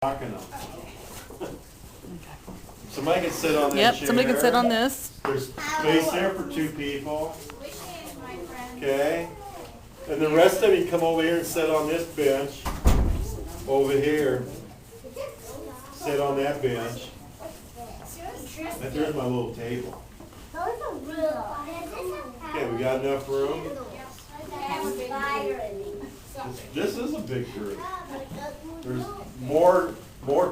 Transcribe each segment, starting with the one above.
Knocking them. Somebody can sit on that Yep, chair. somebody can sit on this. There's space there for 2 people. Okay. And the rest of you come over here and sit on this bench. Over here. Sit on that bench. And there's my little table. Okay, we got enough room? This is a big group. There's more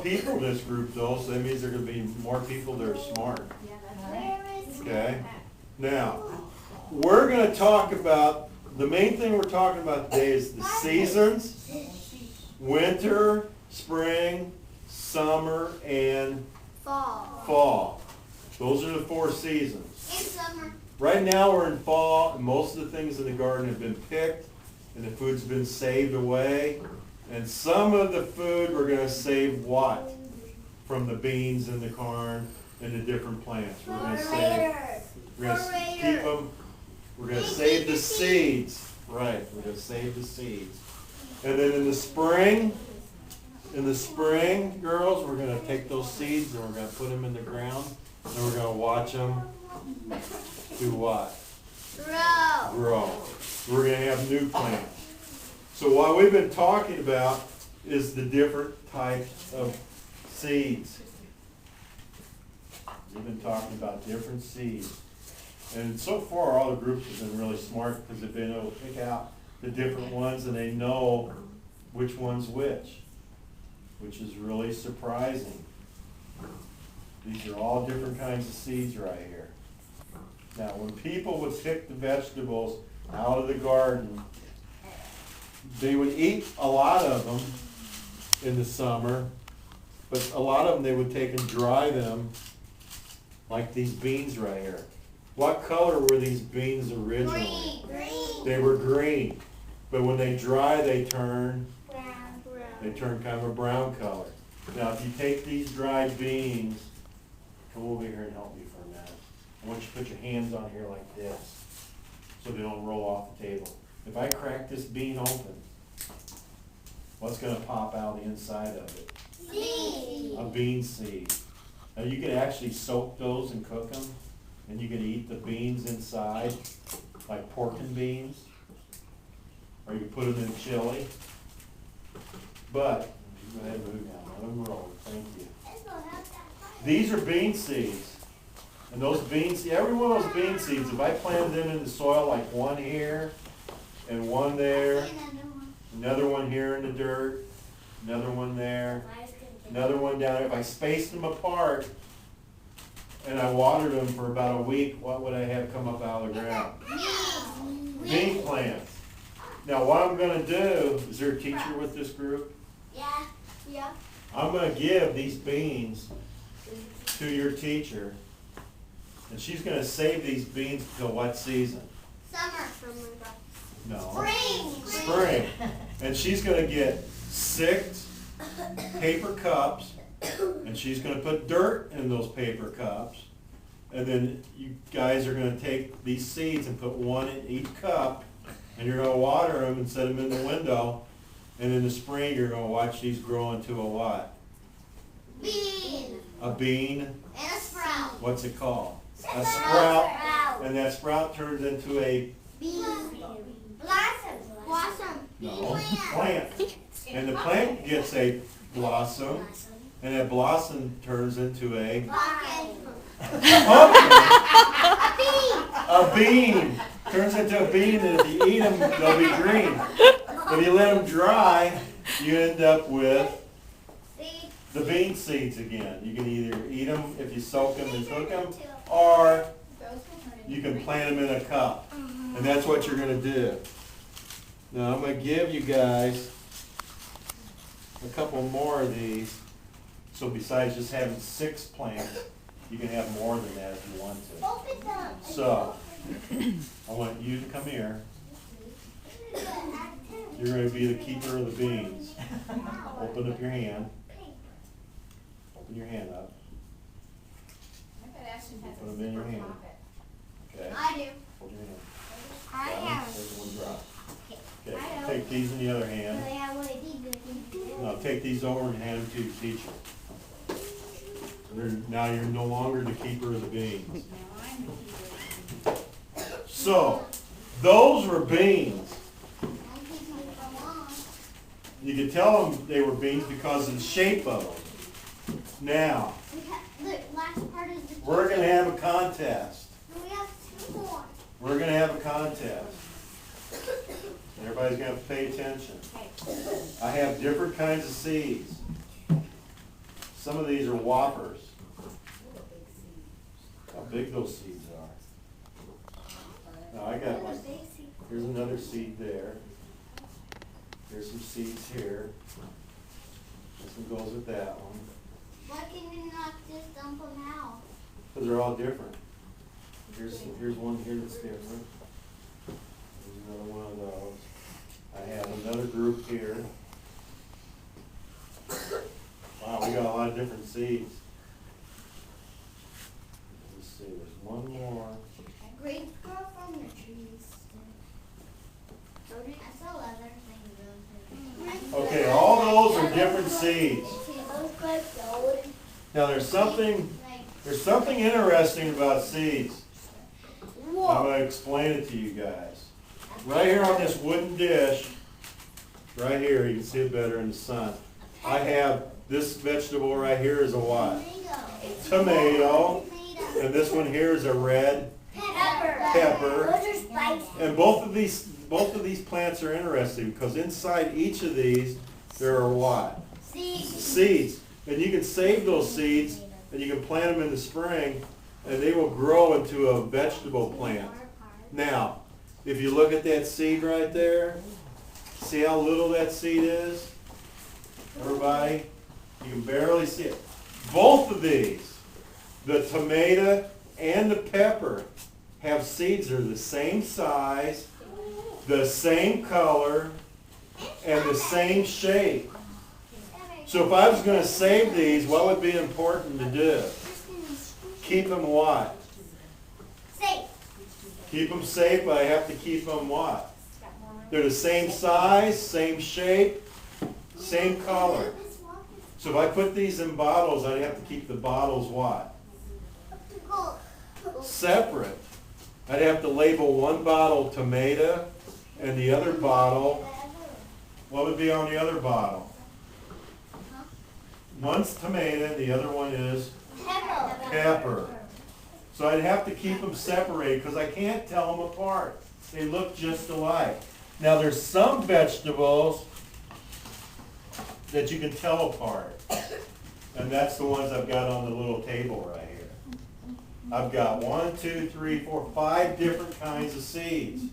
people in this group though, so that means there are going to be more people that are smart. Okay? Now, we're going to talk about, the main thing we're talking about today is the seasons: winter, spring, summer, and fall. Those are the 4 seasons. In summer. Right now we're in fall, and most of the things in the garden have been picked, and the food's been saved away. And some of the food we're going to save what? From the beans and the corn and the different plants. We're going to keep them. We're going to save the seeds. Right, we're going to save the seeds. And then in the spring, girls, we're going to take those seeds and we're going to put them in the ground, and we're going to watch them do what? Grow. We're going to have new plants. So what we've been talking about is the different types of seeds. We've been talking about different seeds. And so far all the groups have been really smart because they've been able to pick out the different ones and they know which one's which is really surprising. These are all different kinds of seeds right here. Now when people would pick the vegetables out of the garden, they would eat a lot of them in the summer, but a lot of them they would take and dry them, like these beans right here. What color were these beans originally? Green. They were green, but when they dry they turn Brown. kind of a brown color. Now if you take these dried beans, come over here and help me for a minute. I want you to put your hands on here like this so they don't roll off the table. If I crack this bean open, what's going to pop out the inside of it? Seed. A bean seed. Now you can actually soak those and cook them, and you can eat the beans inside, like pork and beans, or you can put them in chili. But, go ahead and move down, let them roll, thank you. These are bean seeds. And those beans, every one of those bean seeds, if I planted them in the soil, like one here, and one there, another one here in the dirt, another one there, another one down there. If I spaced them apart and I watered them for about a week, what would I have come up out of the ground? Bean plants. Now what I'm going to do, is there a teacher with this group? Yeah. I'm going to give these beans to your teacher, and she's going to save these beans until what season? Summer. No. Spring. And she's going to get 6 paper cups, and she's going to put dirt in those paper cups. And then you guys are going to take these seeds and put one in each cup, and you're going to water them and set them in the window. And in the spring, you're going to watch these grow into a what? Bean. A bean. And a sprout. What's it called? A sprout. And that sprout turns into a Bean. Blossom. plant. And the plant gets a blossom, and that blossom turns into a pumpkin. A bean. Turns into a bean, and if you eat them, they'll be green. If you let them dry, you end up with the bean seeds again. You can either eat them if you soak them and cook them, or you can plant them in a cup. And that's what you're going to do. Now I'm going to give you guys a couple more of these. So besides just having 6 plants, you can have more than that if you want to. So I want you to come here. You're going to be the keeper of the beans. Open up your hand. Open your hand up. Put them in your hand. Okay. I do. Hold your hand. I have. There's one drop. Okay. Take these in the other hand. Now take these over and hand them to your teacher. Now you're no longer the keeper of the beans. So, those were beans. You could tell them they were beans because of the shape of them. Now, we're going to have a contest. We have 2 more. We're going to have a contest. Everybody's going to have to pay attention. I have different kinds of seeds. Some of these are whoppers. How big those seeds are. Now I got like, here's another seed there. Here's some seeds here. This one goes with that one. Why can you not just dump them out? Because they're all different. Here's one here that's different. There's another one of those. I have another group here. Wow, we got a lot of different seeds. Let's see, there's one more. Grapes grow from the trees. I saw other things. Okay, all those are different seeds. Now there's something interesting about seeds. I'm going to explain it to you guys. Right here on this wooden dish, right here, you can see it better in the sun. I have this vegetable right here is a what? Tomato. And this one here is a red pepper. And both of these plants are interesting because inside each of these there are what? Seeds. And you can save those seeds and you can plant them in the spring and they will grow into a vegetable plant. Now, if you look at that seed right there, see how little that seed is? Everybody? You can barely see it. Both of these, the tomato and the pepper, have seeds that are the same size, the same color, and the same shape. So if I was going to save these, what would be important to do? Keep them what? Safe. Keep them safe, but I have to keep them what? They're the same size, same shape, same color. So if I put these in bottles, I'd have to keep the bottles what? Separate. I'd have to label one bottle tomato and the other bottle, what would be on the other bottle? One's tomato, the other one is pepper. So I'd have to keep them separated because I can't tell them apart. They look just alike. Now there's some vegetables that you can tell apart. And that's the ones I've got on the little table right here. I've got 1, 2, 3, 4, 5 different kinds of seeds.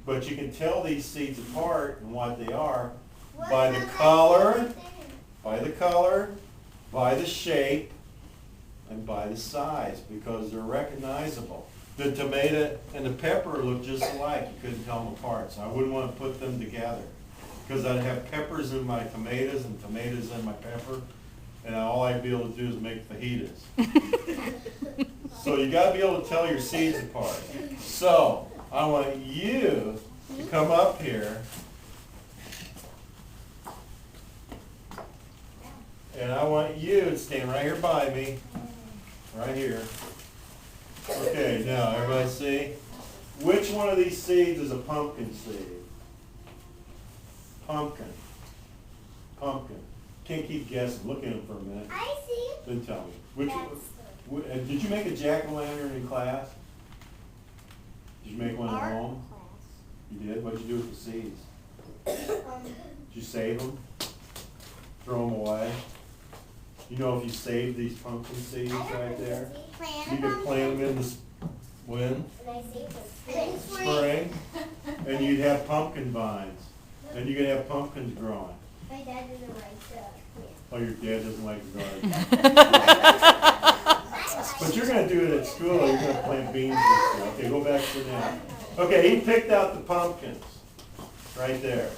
But you can tell these seeds apart and what they are by the color, by the shape, and by the size because they're recognizable. The tomato and the pepper look just alike. You couldn't tell them apart. So I wouldn't want to put them together because I'd have peppers in my tomatoes and tomatoes in my pepper. And all I'd be able to do is make fajitas. So you got to be able to tell your seeds apart. So I want you to come up here. And I want you to stand right here by me. Right here. Okay, now everybody see? Which one of these seeds is a pumpkin seed? Pumpkin. Pumpkin. Can't keep guessing. Look at him for a minute. I see. Then tell me. Did you make a jack-o'-lantern in class? Did you make one at home? You did? What did you do with the seeds? Did you save them? Throw them away? You know, if you save these pumpkin seeds right there, you could plant them in the when? Spring. And you'd have pumpkin vines. And you could have pumpkins growing. My dad doesn't like that. Oh, your dad doesn't like the garden. But you're going to do it at school, or you're going to plant beans this year. Okay, go back to now. Okay, he picked out the pumpkins right there.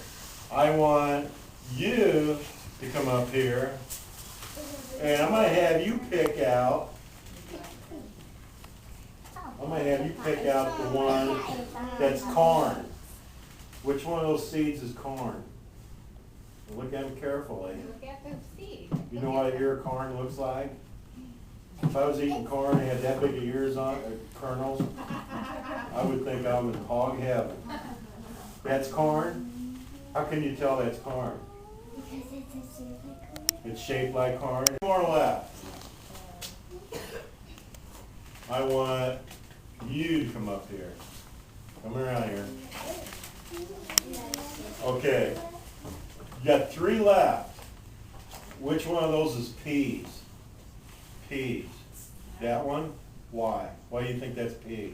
I want you to come up here, and I'm going to have you pick out. I'm going to have you pick out the one that's corn. Which one of those seeds is corn? Look at them carefully. Look at the seed. You know what an ear of corn looks like? If I was eating corn and had that big of ears on it, kernels, I would think I'm in hog heaven. That's corn? How can you tell that's corn? Because it's a shaped like corn. It's shaped like corn. Two more left. I want you to come up here. Come around here. Okay. You got 3 left. Which one of those is peas? Peas. That one? Why? Why do you think that's pea?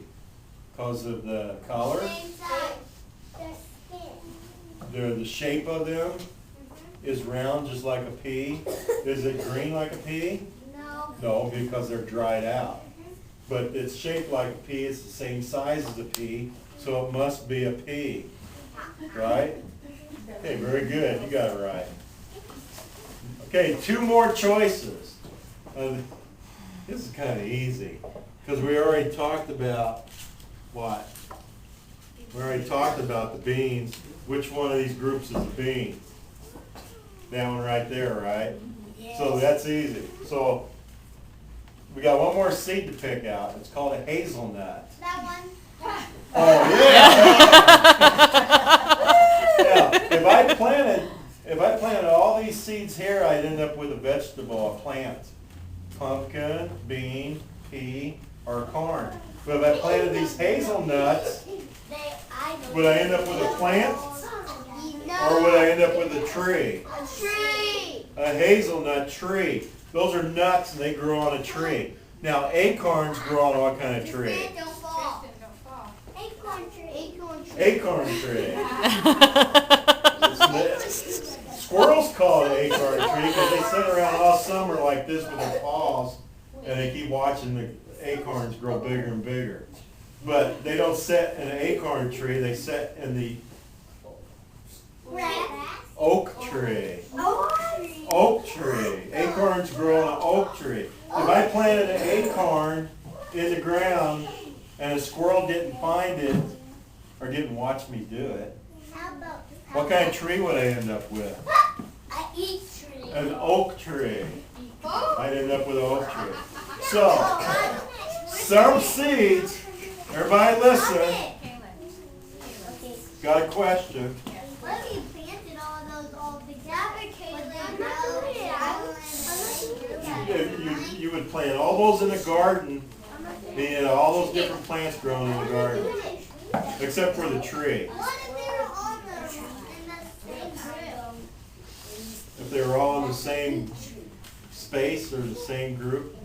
Because of the color? Same size. The skin. The shape of them is round just like a pea. Is it green like a pea? No. No, because they're dried out. But it's shaped like a pea, it's the same size as a pea, so it must be a pea. Right? Okay, very good, you got it right. Okay, 2 more choices. This is kind of easy, because we already talked about what? We already talked about the beans. Which one of these groups is a bean? That one right there, right? So that's easy. So we got one more seed to pick out. It's called a hazelnut. That one. Oh yeah! Yeah. If I planted all these seeds here, I'd end up with a vegetable, a plant. Pumpkin, bean, pea, or corn. But if I planted these hazelnuts, would I end up with a plant? Or would I end up with a tree? A tree. A hazelnut tree. Those are nuts and they grow on a tree. Now acorns grow on what kind of tree? Don't fall. Don't fall. Acorn tree. Acorn tree. Acorn tree. Squirrels call it acorn tree because they sit around all summer like this with their paws and they keep watching the acorns grow bigger and bigger. But they don't sit in an acorn tree, they sit in the oak tree. Oak tree. Oak tree. Acorns grow on an oak tree. If I planted an acorn in the ground and a squirrel didn't find it or didn't watch me do it, what kind of tree would I end up with? A eat tree. An oak tree. I'd end up with an oak tree. So, some seeds, everybody listen, got a question. What if you planted all those all together? You would plant all those in the garden, meaning all those different plants growing in the garden, except for the tree. What if they were all in the same group? If they were all in the same space or the same group,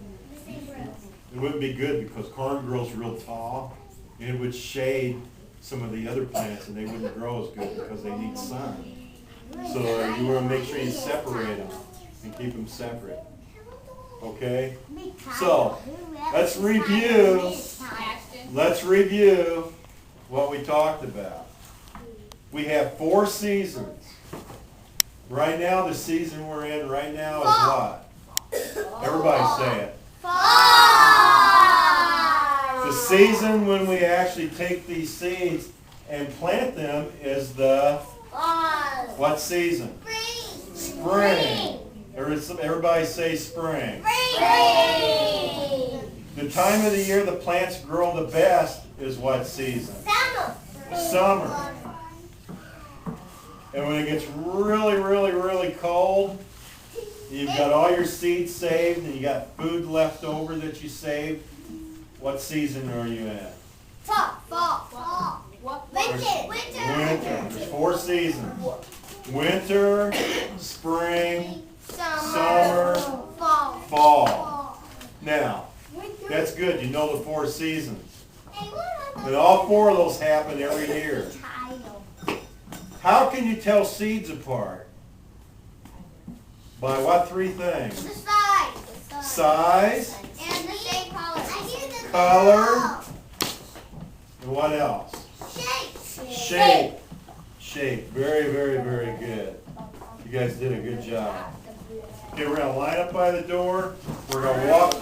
it wouldn't be good because corn grows real tall and it would shade some of the other plants and they wouldn't grow as good because they need sun. So you want to make sure you separate them and keep them separate. Okay? So, let's review. Let's review what we talked about. We have 4 seasons. Right now, the season we're in right now is what? Everybody say it. The season when we actually take these seeds and plant them is the what season? Spring. Everybody say spring. The time of the year the plants grow the best is what season? Summer. And when it gets really, really, really cold, you've got all your seeds saved and you got food left over that you saved. What season are you in? Fall. Winter. There's 4 seasons. Winter, spring, summer, fall. Now, that's good. You know the 4 seasons. And all 4 of those happen every year. How can you tell seeds apart? By what 3 things? The size. Size, And the same color. color, and what else? Shape. Shape. Very, very, very good. You guys did a good job. Okay, we're going to line up by the door. We're going to walk.